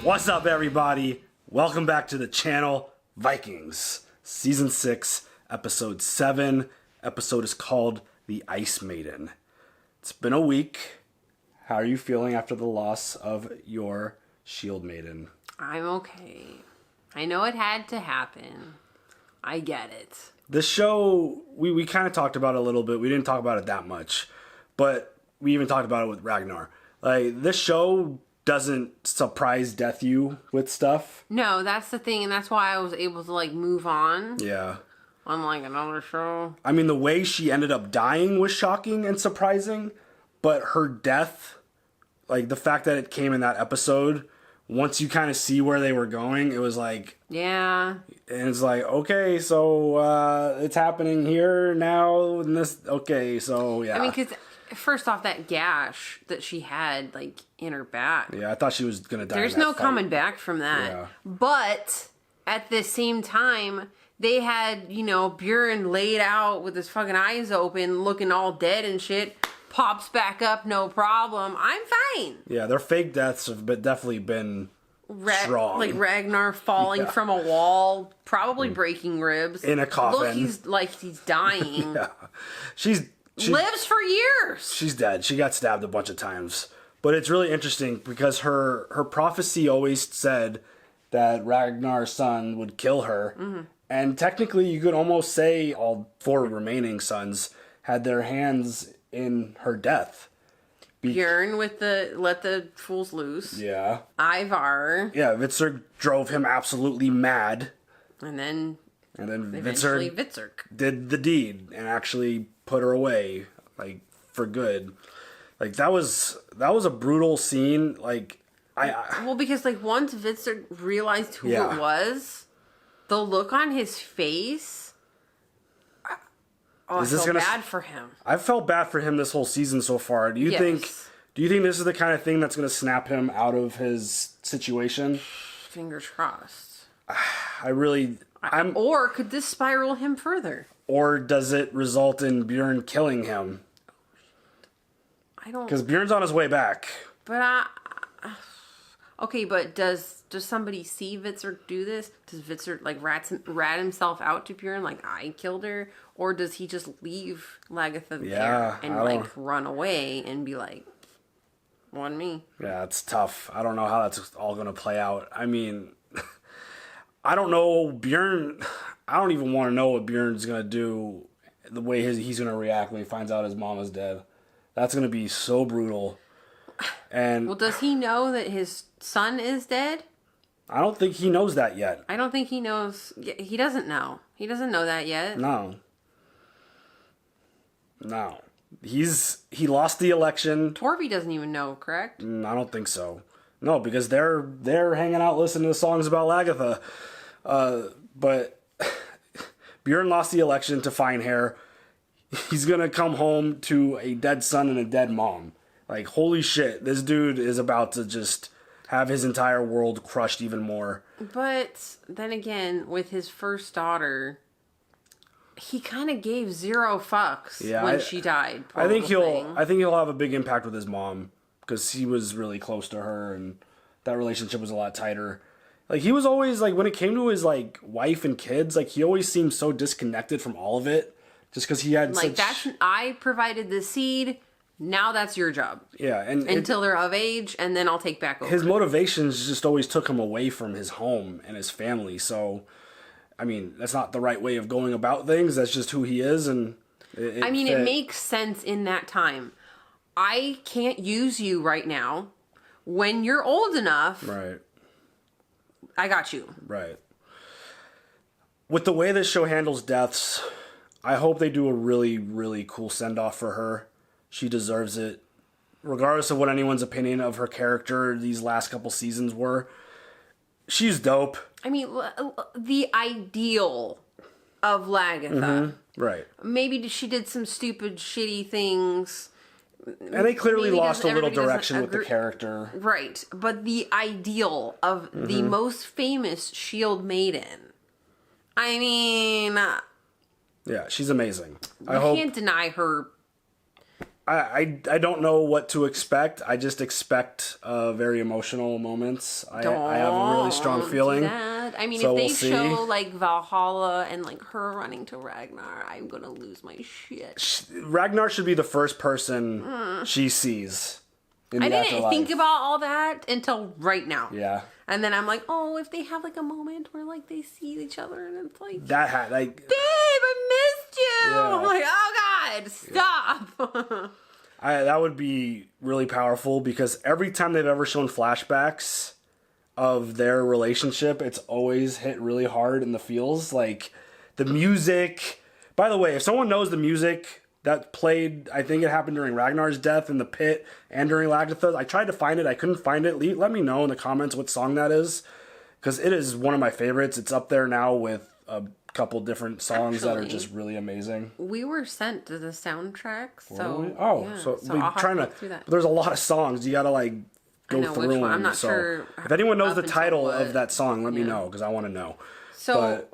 What's up, everybody? Welcome back to the channel, Vikings, Season 6, Episode 7. Episode is called The Ice Maiden. It's been a week. How are you feeling after the loss of your Shield Maiden? I'm okay. I know it had to happen. I get it. This show, we kind of talked about it a little bit. We didn't talk about it that much. But we even talked about it with Ragnar. Like, this show doesn't surprise death you with stuff. No, that's the thing, and that's why I was able to, like, move on. Yeah. Unlike another show. I mean, the way she ended up dying was shocking and surprising, but her death, like, the fact that it came in that episode, once you kind of see where they were going, it was like... Yeah. And it's like, okay, so it's happening here now, and this... Okay, so, yeah. I mean, because... First off, that gash that she had, like, in her back. Yeah, I thought she was going to die. There's no coming back from that. Yeah. But at the same time, they had, you know, Bjorn laid out with his fucking eyes open, looking all dead and shit. Pops back up, no problem. I'm fine. Yeah, their fake deaths have definitely been strong. Like Ragnar falling from a wall, probably breaking ribs. In a coffin. Look, he's dying. Yeah. She lives for years. She's dead. She got stabbed a bunch of times. But it's really interesting because her prophecy always said that Ragnar's son would kill her. Mm-hmm. And technically, you could almost say all four remaining sons had their hands in her death. Bjorn with the let the fools loose. Yeah. Ivar. Yeah, Vitzer drove him absolutely mad. And then Vitzer did the deed and actually put her away, like, for good. Like, that was a brutal scene. Like, well, because, like, once Vitzer realized who it was, the look on his face, I felt bad for him. I felt bad for him this whole season so far. Do you think this is the kind of thing that's going to snap him out of his situation? Fingers crossed. Or could this spiral him further? Or does it result in Bjorn killing him? I don't... Because Bjorn's on his way back. But okay, but does somebody see Vitzer do this? Does Vitzer, like, rat himself out to Bjorn, like, I killed her? Or does he just leave Lagertha there and, like, run away and be like, on me? Yeah, it's tough. I don't know how that's all going to play out. I mean... I don't know, Bjorn... I don't even want to know what Bjorn's going to do, the way he's going to react when he finds out his mom is dead. That's going to be so brutal. And well, does he know that his son is dead? I don't think he knows that yet. I don't think he knows. He doesn't know. He doesn't know that yet. No. He lost the election. Torby doesn't even know, correct? I don't think so. No, because they're hanging out listening to songs about Lagertha. But Bjorn lost the election to fine hair. He's going to come home to a dead son and a dead mom. Like, holy shit, this dude is about to just have his entire world crushed even more. But then again, with his first daughter, he kind of gave zero fucks when she died. I think he'll have a big impact with his mom because he was really close to her and that relationship was a lot tighter. Like, he was always, like, when it came to his, like, wife and kids, like, he always seemed so disconnected from all of it. Just because he had like, I provided the seed, now that's your job. Yeah. Until they're of age, and then I'll take back over. His motivations just always took him away from his home and his family. So, I mean, that's not the right way of going about things. That's just who he is, and it makes sense in that time. I can't use you right now. When you're old enough... Right. I got you. Right. With the way this show handles deaths, I hope they do a really, really cool send-off for her. She deserves it. Regardless of what anyone's opinion of her character these last couple seasons were, she's dope. I mean, the ideal of Lagertha. Mm-hmm. Right. Maybe she did some stupid, shitty things... And they clearly lost a little direction with the character. Right. But the ideal of the most famous Shield Maiden. I mean... yeah, she's amazing. I can't deny her I don't know what to expect. I just expect very emotional moments. I have a really strong feeling. I mean, so if they we'll show like Valhalla and like her running to Ragnar, I'm gonna lose my shit. Ragnar should be the first person she sees. I didn't think about all that until right now. Yeah. And then I'm like, oh, if they have like a moment where like they see each other and it's like, that had like, babe, I missed you. Yeah. I'm like, oh God, stop. That would be really powerful because every time they've ever shown flashbacks of their relationship, it's always hit really hard in the feels. Like the music. By the way, if someone knows the music that played, I think it happened during Ragnar's death in the pit and during Lagertha. I tried to find it. I couldn't find it. Let me know in the comments what song that is, because it is one of my favorites. It's up there now with a couple different songs that are just really amazing. We were sent to the soundtrack, so so yeah, we I'll trying to. that. There's a lot of songs. You got to like go through them. I'm not sure. If anyone knows the title what. of that song, let me know because I want to know. So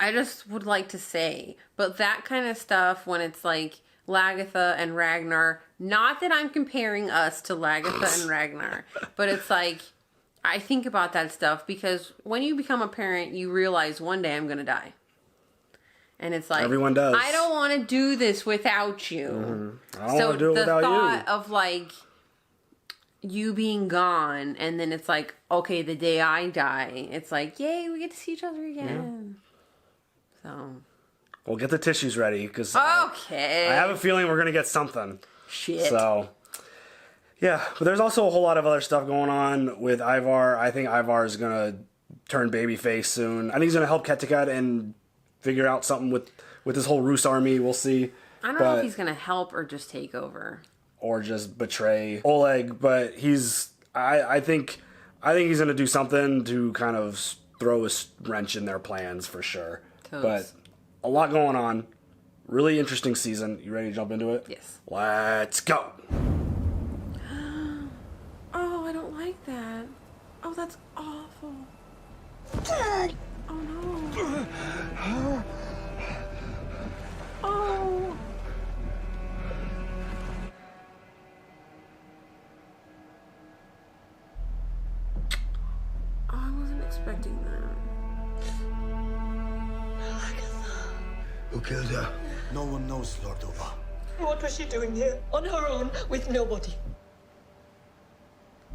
I just would like to say, but that kind of stuff when it's like Lagertha and Ragnar, not that I'm comparing us to Lagertha and Ragnar, but it's like, I think about that stuff because when you become a parent, you realize one day I'm going to die. And it's like, everyone does. I don't want to do this without you. Mm-hmm. I don't want to do it without you. So the thought of like you being gone and then it's like, okay, the day I die, it's like, yay, we get to see each other again. Yeah. So... Well, get the tissues ready, because I have a feeling we're going to get something. Shit. So, yeah. But there's also a whole lot of other stuff going on with Ivar. I think Ivar is going to turn babyface soon. I think he's going to help Kattegat and figure out something with this whole Rus army. We'll see. I don't know if he's going to help or just take over. Or just betray Oleg. But I think he's going to do something to kind of throw a wrench in their plans for sure. But... a lot going on. Really interesting season. You ready to jump into it? Yes. Let's go. Oh, I don't like that. Oh, that's awful. Oh, no. Oh. I wasn't expecting that. Who killed her? No one knows, Lord Oba. What was she doing here? On her own, with nobody?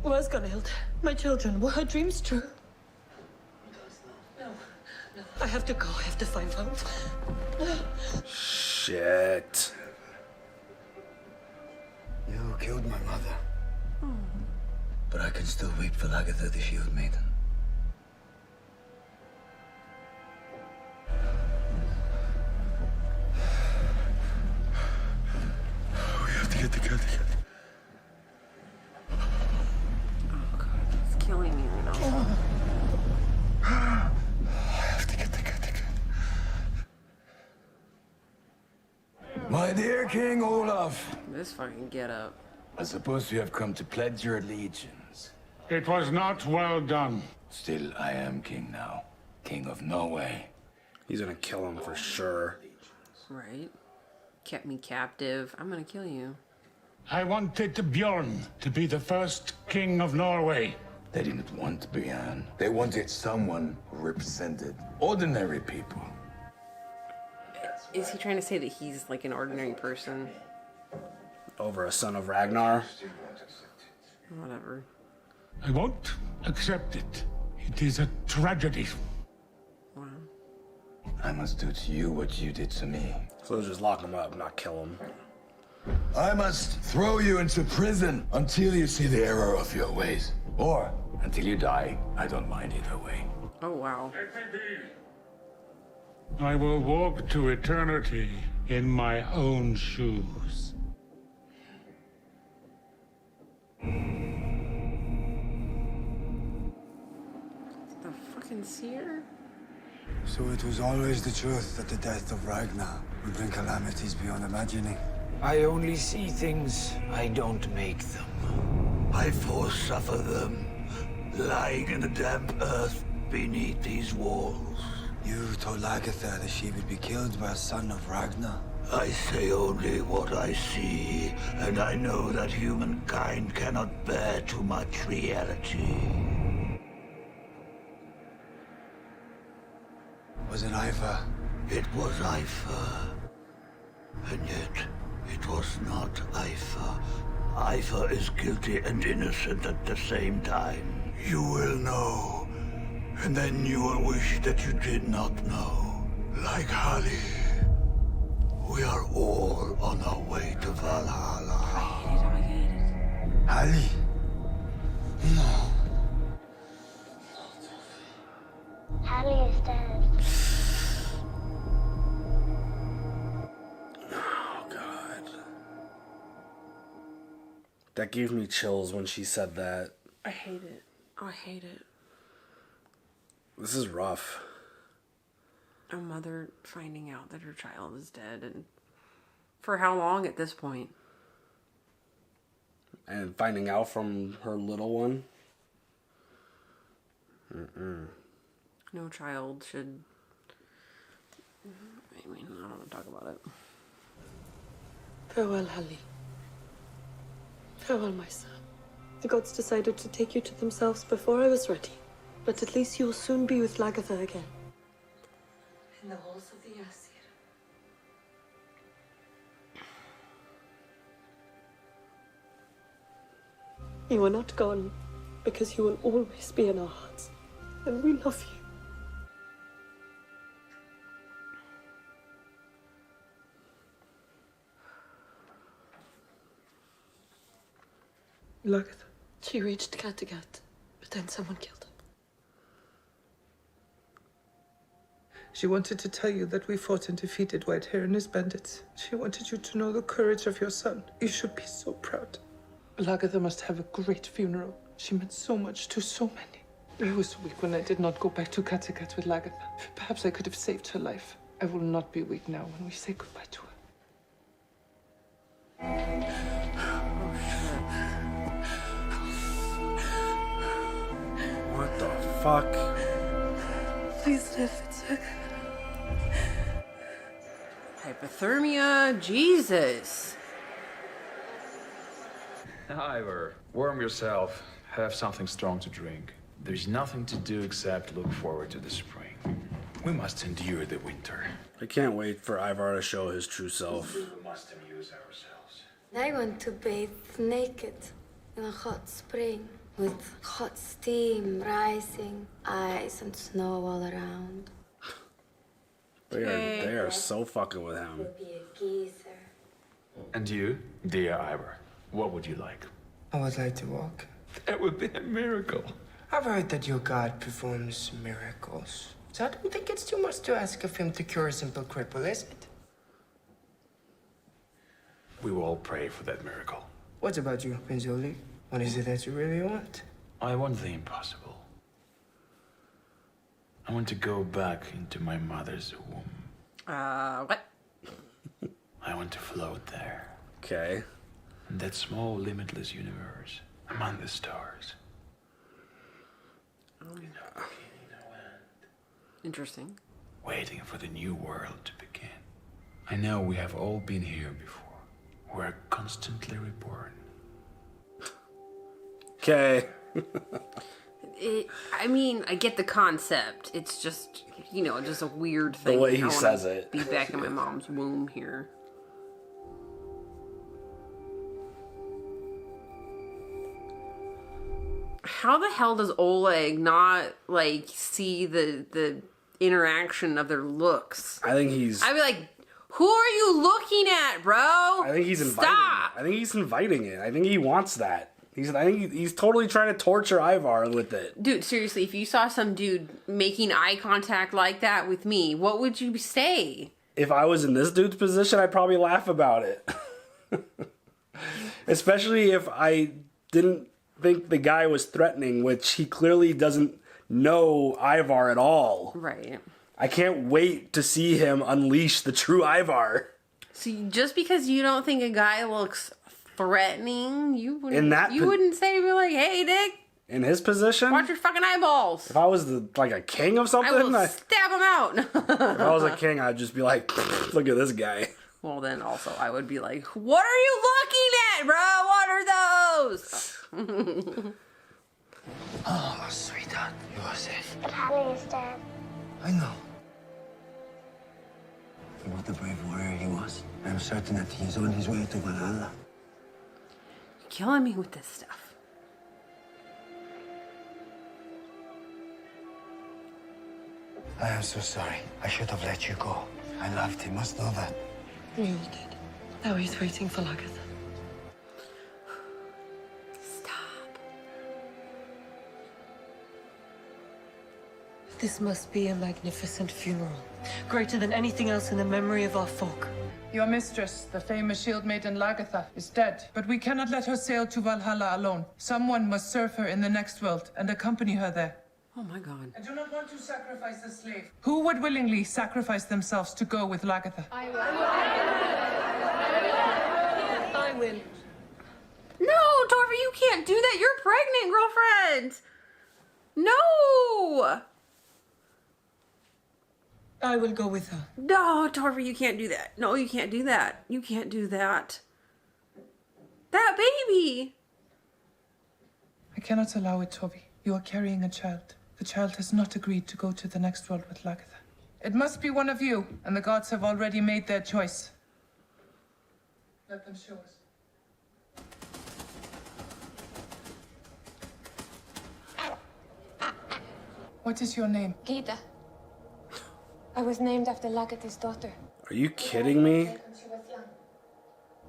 Was Gunhild my children? Were her dreams true? No. I have to go. I have to find out. Shit. You killed my mother. But I can still wait for Lagertha, the Shield Maiden. Get the Kattegat. Oh God, it's killing me right now. I have to get the Kattegat. My dear King Olaf. This fucking get up. I suppose you have come to pledge your allegiance. It was not well done. Still, I am king now. King of Norway. He's gonna kill him for sure. Right? Kept me captive. I'm gonna kill you. I wanted Bjorn to be the first king of Norway. They didn't want Bjorn. They wanted someone who represented ordinary people. Is he trying to say that he's like an ordinary person? Over a son of Ragnar. Whatever. I won't accept it. It is a tragedy. Wow. I must do to you what you did to me. So just lock him up, not kill him. I must throw you into prison until you see the error of your ways. Or until you die. I don't mind either way. Oh, wow. I will walk to eternity in my own shoes. The fucking seer? So it was always the truth that the death of Ragnar would bring calamities beyond imagining. I only see things, I don't make them. I foresuffer them, lying in the damp earth beneath these walls. You told Lagertha that she would be killed by a son of Ragnar. I say only what I see, and I know that humankind cannot bear too much reality. Was it Ivar? It was Ivar. And yet, it was not Ivar. Ivar is guilty and innocent at the same time. You will know, and then you will wish that you did not know. Like Holly, we are all on our way to Valhalla. I hate it. Ali? No. Hallie is dead. Oh, God. That gave me chills when she said that. I hate it. I hate it. This is rough. A mother finding out that her child is dead, and for how long at this point? And finding out from her little one. No child should... I mean, I don't want to talk about it. Farewell, Hallie. Farewell, my son. The gods decided to take you to themselves before I was ready. But at least you will soon be with Lagertha again. In the halls of the Aesir. You are not gone, because you will always be in our hearts. And we love you. Lagertha. She reached Kattegat, but then someone killed her. She wanted to tell you that we fought and defeated Whitehair and his bandits. She wanted you to know the courage of your son. You should be so proud. Lagertha must have a great funeral. She meant so much to so many. I was weak when I did not go back to Kattegat with Lagertha. Perhaps I could have saved her life. I will not be weak now when we say goodbye to her. What the fuck? Please live, it's okay. Hypothermia? Jesus. Ivor, warm yourself. Have something strong to drink. There's nothing to do except look forward to the spring. We must endure the winter. I can't wait for Ivar to show his true self. We must amuse ourselves. I want to bathe naked in a hot spring with hot steam rising, ice and snow all around. They are so fucking with him. Be a geezer. And you, dear Ivor, what would you like? I would like to walk. That would be a miracle. I've heard that your god performs miracles. So I don't think it's too much to ask of him to cure a simple cripple, is it? We will all pray for that miracle. What about you, Prince Olaf? What is it that you really want? I want the impossible. I want to go back into my mother's womb. What? I want to float there. Okay. In that small, limitless universe, among the stars. Interesting. Waiting for the new world to begin. I know we have all been here before. We're constantly reborn. Okay. I mean, I get the concept. It's just, just a weird thing. The way he I wanna says it. Be back in my mom's womb here. How the hell does Oleg not, see the interaction of their looks? I think he's... I'd be like, who are you looking at, bro? I think he's inviting Stop! it. I think he's inviting it. I think he wants that. I think he's totally trying to torture Ivar with it. Dude, seriously, if you saw some dude making eye contact like that with me, what would you say? If I was in this dude's position, I'd probably laugh about it. Especially if I didn't think the guy was threatening, which he clearly doesn't know Ivar at all. Right. I can't wait to see him unleash the true Ivar. See, just because you don't think a guy looks threatening, you wouldn't say, be like, hey, Dick. In his position? Watch your fucking eyeballs. If I was a king of something, I will stab him out. if I was a king, I'd just be like, look at this guy. Well, then also I would be like, what are you looking at, bro? What are those? Oh, sweetheart, you are safe. But Harry is dead. I know. And what a brave warrior he was. I am certain that he is on his way to Valhalla. You're killing me with this stuff. I am so sorry. I should have let you go. I loved him, must know that. We all did. Now he's waiting for Lagertha. Stop. This must be a magnificent funeral. Greater than anything else in the memory of our folk. Your mistress, the famous shield maiden Lagertha, is dead. But we cannot let her sail to Valhalla alone. Someone must serve her in the next world and accompany her there. Oh my god. I do not want to sacrifice a slave. Who would willingly sacrifice themselves to go with Lagertha? I will. No, Torva, you can't do that. You're pregnant, girlfriend. No. I will go with her. No, Torva, you can't do that. No, you can't do that. You can't do that. That baby. I cannot allow it, Toby. You are carrying a child. The child has not agreed to go to the next world with Lagertha. It must be one of you, and the gods have already made their choice. Let them show us. What is your name? Gita. I was named after Lagertha's daughter. Are you kidding me? When she was young.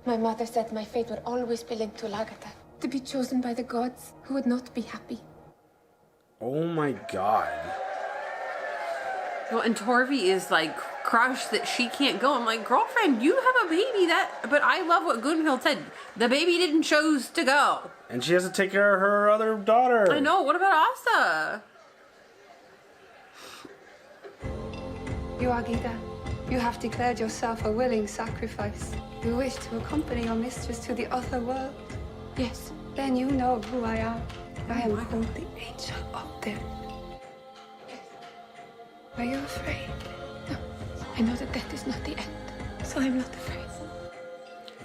My mother said my fate would always be linked to Lagertha. To be chosen by the gods who would not be happy. Oh my god. Well, and Torvi is like crushed that she can't go. I'm like, girlfriend, you have a baby. But I love what Gunhild said. The baby didn't choose to go. And she has to take care of her other daughter. I know. What about Asa? You are Gita. You have declared yourself a willing sacrifice. You wish to accompany your mistress to the other world. Yes. Then you know who I am. I am called the angel up there. Are you afraid? No. I know that death is not the end, so I'm not afraid.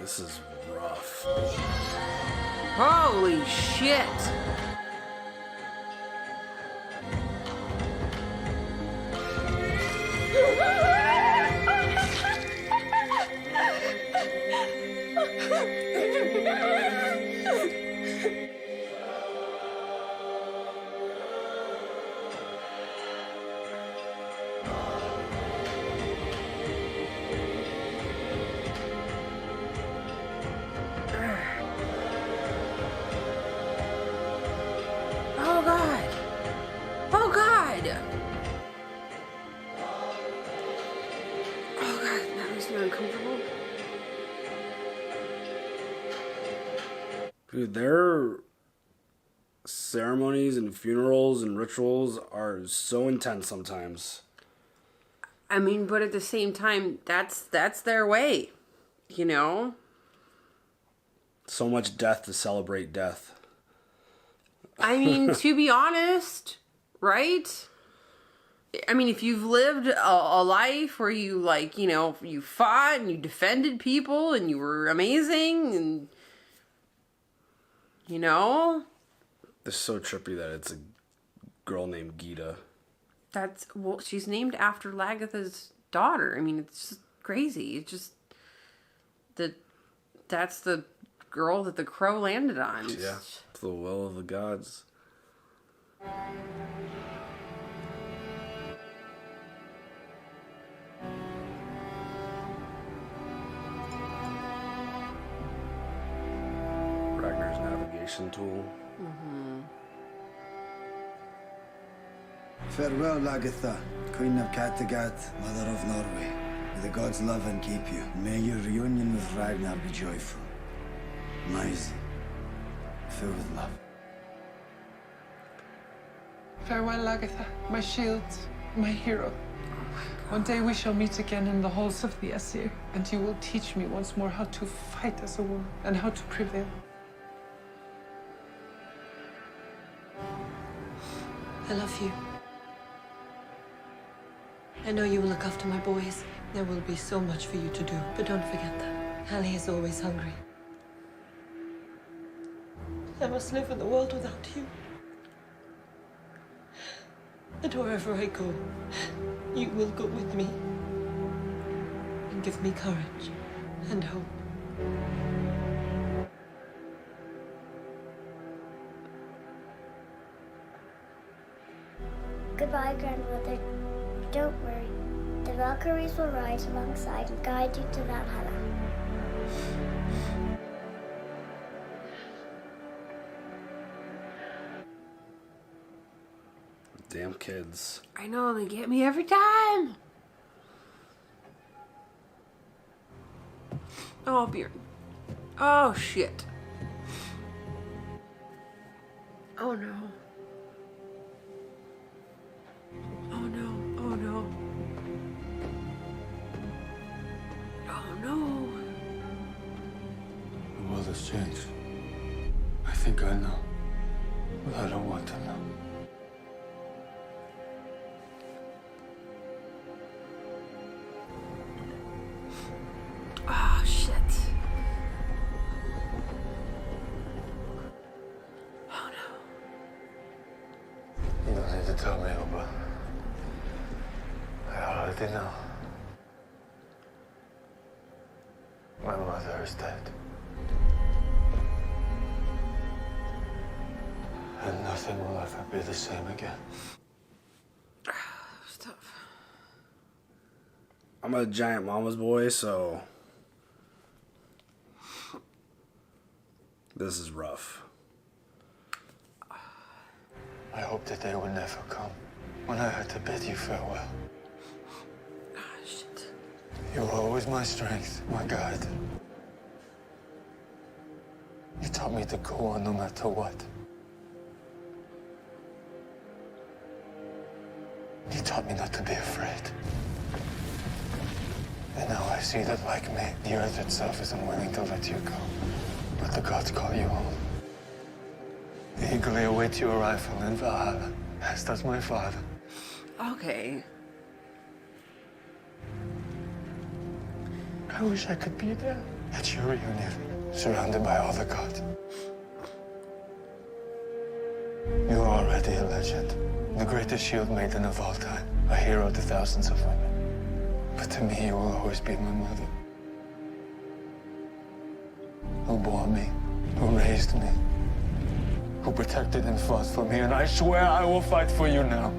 This is rough. Holy shit. Oh god. Oh god. Oh god, that makes me uncomfortable. Dude, their ceremonies and funerals and rituals are so intense sometimes. I mean, but at the same time, that's their way, you know? So much death to celebrate death. I mean, to be honest, right? I mean, if you've lived a life where you, like, you know, you fought and you defended people and you were amazing and, you know? It's so trippy that it's a girl named Gita. Well, she's named after Lagertha's daughter. I mean, it's just crazy. It's just that's the girl that the crow landed on. Yeah, it's the will of the gods. Ragnar's navigation tool. Mm-hmm. Farewell, Lagertha, Queen of Kattegat, Mother of Norway. May the gods love and keep you. May your reunion with Ragnar be joyful. Nice. Filled with love. Farewell, Lagertha, my shield, my hero. One day we shall meet again in the halls of the Aesir, and you will teach me once more how to fight as a woman and how to prevail. I love you. I know you will look after my boys. There will be so much for you to do, but don't forget that. Hallie is always hungry. I must live in the world without you. And wherever I go, you will go with me. And give me courage and hope. Goodbye, grandmother. Don't worry. The Valkyries will rise alongside and guide you to Valhalla. Damn kids. I know, they get me every time. Oh, Bjorn. Oh, shit. Oh, no. Oh, no. Oh, no. Oh, no. The world has changed. I think I know, but I don't want to know. Oh, shit. Oh, no. You don't need to tell me, Oba. I already know. My mother is dead. And nothing will ever be the same again. Stop. I'm a giant mama's boy, so this is rough. I hope the day will never come when I had to bid you farewell. Ah, shit. You were always my strength, my guide. You taught me to go on no matter what. You taught me not to be afraid. And now I see that, like me, the earth itself is unwilling to let you go. But the gods call you home. They eagerly await your arrival in Valhalla, as does my father. Okay. I wish I could be there at your reunion, surrounded by all the gods. You are already a legend, the greatest shield maiden of all time, a hero to thousands of women. But to me, you will always be my mother. Who bore me, who raised me, who protected and fought for me, and I swear I will fight for you now.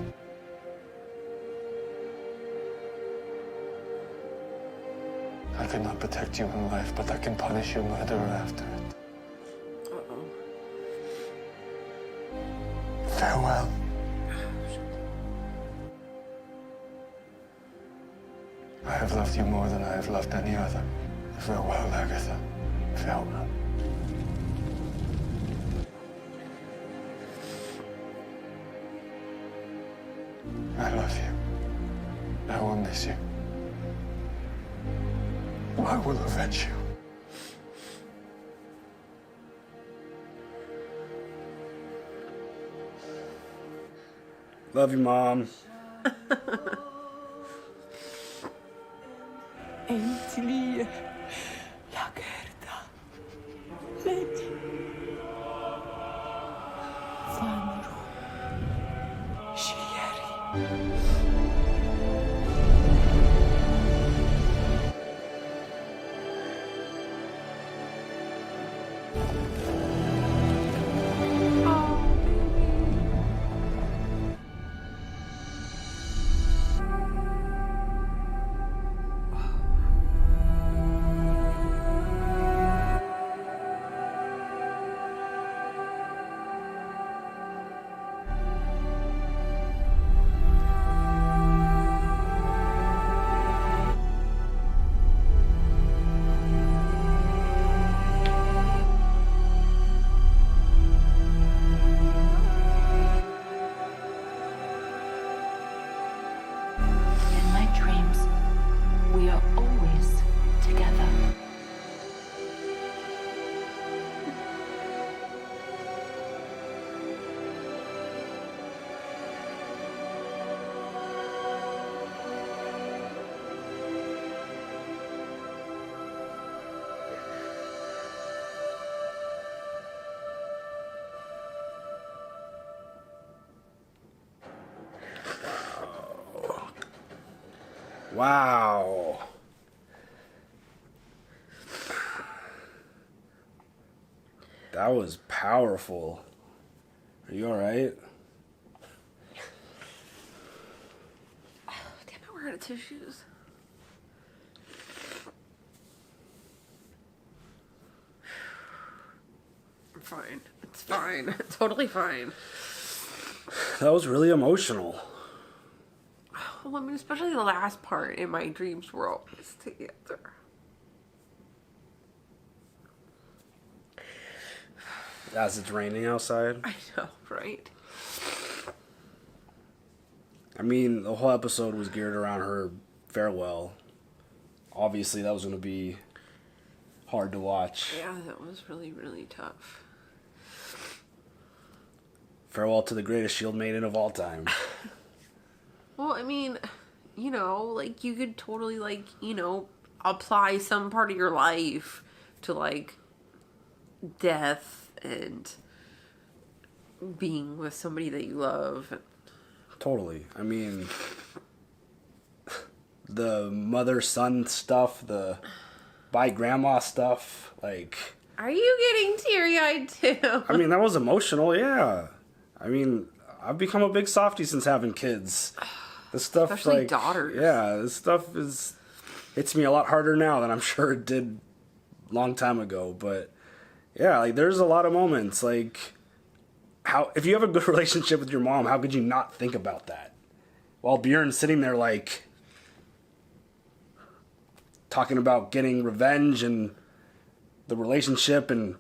I cannot protect you in life, but I can punish your murderer after it. Uh-oh. Farewell. I have loved you more than I have loved any other. Farewell, Lagertha. Farewell. I love you. I will miss you. I will avenge you. Love you, Mom. Endelig. Lagertha. Lady. Vanro. Scieri. Wow. That was powerful. Are you alright? Oh, damn it, we're out of tissues. I'm fine. It's fine. Totally fine. That was really emotional. Well, I mean, especially the last part. In my dreams, we're always together. As it's raining outside. I know, right? I mean, the whole episode was geared around her farewell. Obviously, that was going to be hard to watch. Yeah, that was really, really tough. Farewell to the greatest shield maiden of all time. Well, I mean, you know, like, you could totally, like, you know, apply some part of your life to, like, death and being with somebody that you love. Totally. I mean, the mother-son stuff, the bye-grandma stuff, like... Are you getting teary-eyed, too? I mean, that was emotional, yeah. I mean, I've become a big softie since having kids. This stuff, especially like... daughters. Yeah, this stuff hits me a lot harder now than I'm sure it did a long time ago, but... Yeah, like, there's a lot of moments, like, if you have a good relationship with your mom, how could you not think about that? While Bjorn's sitting there, like, talking about getting revenge and the relationship, and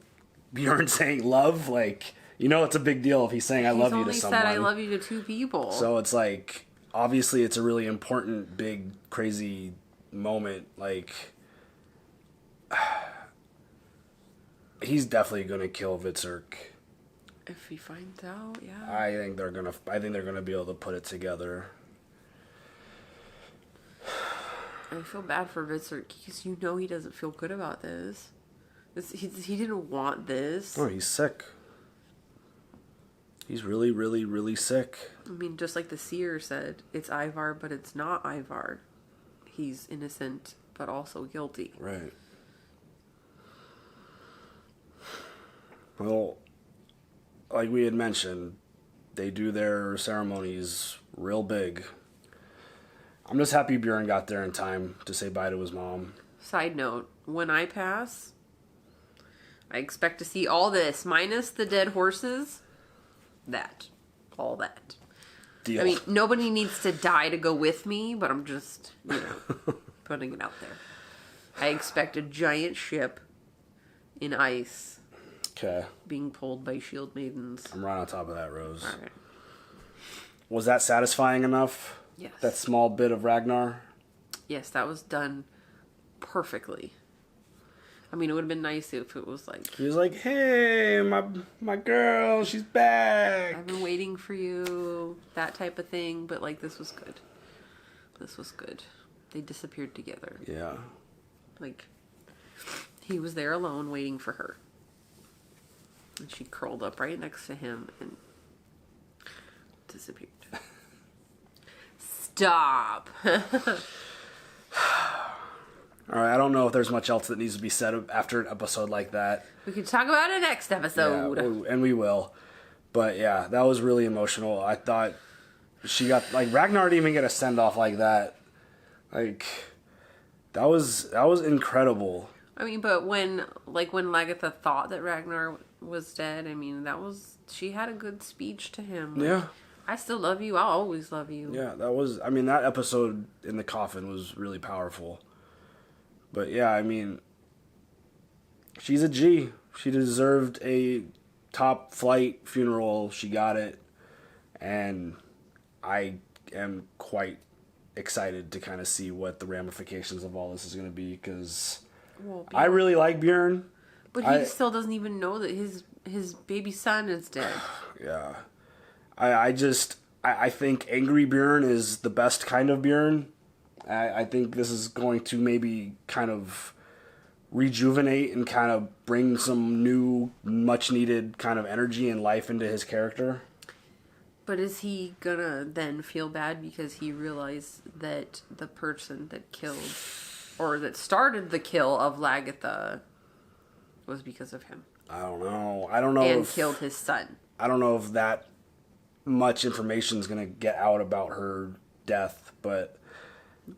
Bjorn saying love, like, you know it's a big deal if he's saying I love you to someone. He's only said I love you to two people. So it's like, obviously it's a really important, big, crazy moment, like... He's definitely gonna kill Vitsark. If he finds out, yeah. I think they're gonna be able to put it together. I feel bad for Vitsark because you know he doesn't feel good about this. He didn't want this. Oh, he's sick. He's really, really, really sick. I mean, just like the seer said, it's Ivar, but it's not Ivar. He's innocent, but also guilty. Right. Well, like we had mentioned, they do their ceremonies real big. I'm just happy Bjorn got there in time to say bye to his mom. Side note, when I pass, I expect to see all this, minus the dead horses. All that. Deal. I mean, nobody needs to die to go with me, but I'm just, you know, putting it out there. I expect a giant ship in ice. Okay. Being pulled by shield maidens. I'm right on top of that, Rose. All right. Was that satisfying enough? Yes. That small bit of Ragnar? Yes, that was done perfectly. I mean, it would have been nice if it was like... He was like, hey, my girl, she's back. I've been waiting for you. That type of thing. But, like, this was good. This was good. They disappeared together. Yeah. Like, he was there alone waiting for her. And she curled up right next to him and disappeared. Stop. All right, I don't know if there's much else that needs to be said after an episode like that. We can talk about it next episode. Yeah, and we will. But yeah, that was really emotional. I thought she got, like, Ragnar didn't even get a send-off like that. Like, that was incredible. I mean, but when Lagertha thought that Ragnar was dead, I mean, she had a good speech to him. Like, yeah. I still love you. I'll always love you. Yeah, that episode in the coffin was really powerful. But yeah, I mean, she's a G. She deserved a top flight funeral. She got it. And I am quite excited to kind of see what the ramifications of all this is going to be, because I really like Bjorn. But he still doesn't even know that his baby son is dead. Yeah. I think angry Bjorn is the best kind of Bjorn. I think this is going to maybe kind of rejuvenate and kind of bring some new, much needed kind of energy and life into his character. But is he gonna then feel bad because he realized that the person that killed, or that started the kill of Lagertha was because of him? I don't know. I don't know. And killed his son. I don't know if that much information is going to get out about her death, but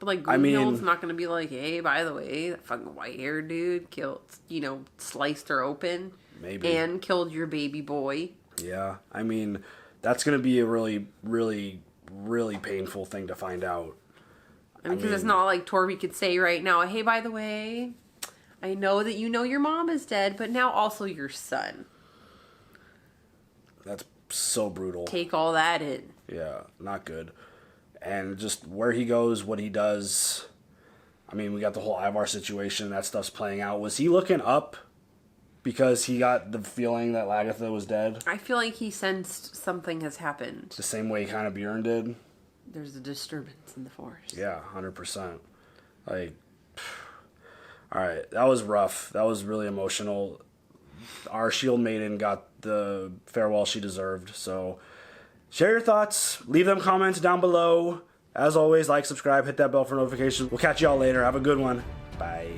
like Goonhild's not going to be like, hey, by the way, that fucking white-haired dude killed, sliced her open. Maybe. And killed your baby boy. Yeah. I mean, that's going to be a really, really, really painful thing to find out. I mean, because it's not like Torby could say right now, hey, by the way, I know that you know your mom is dead, but now also your son. That's so brutal. Take all that in. Yeah, not good. And just where he goes, what he does. I mean, we got the whole Ivar situation. That stuff's playing out. Was he looking up because he got the feeling that Lagertha was dead? I feel like he sensed something has happened. The same way kind of Bjorn did? There's a disturbance in the force. Yeah, 100%. Like, alright, that was rough. That was really emotional. Our shield maiden got the farewell she deserved. So share your thoughts, leave them comments down below. As always, like, subscribe, hit that bell for notifications. We'll catch y'all later. Have a good one. Bye.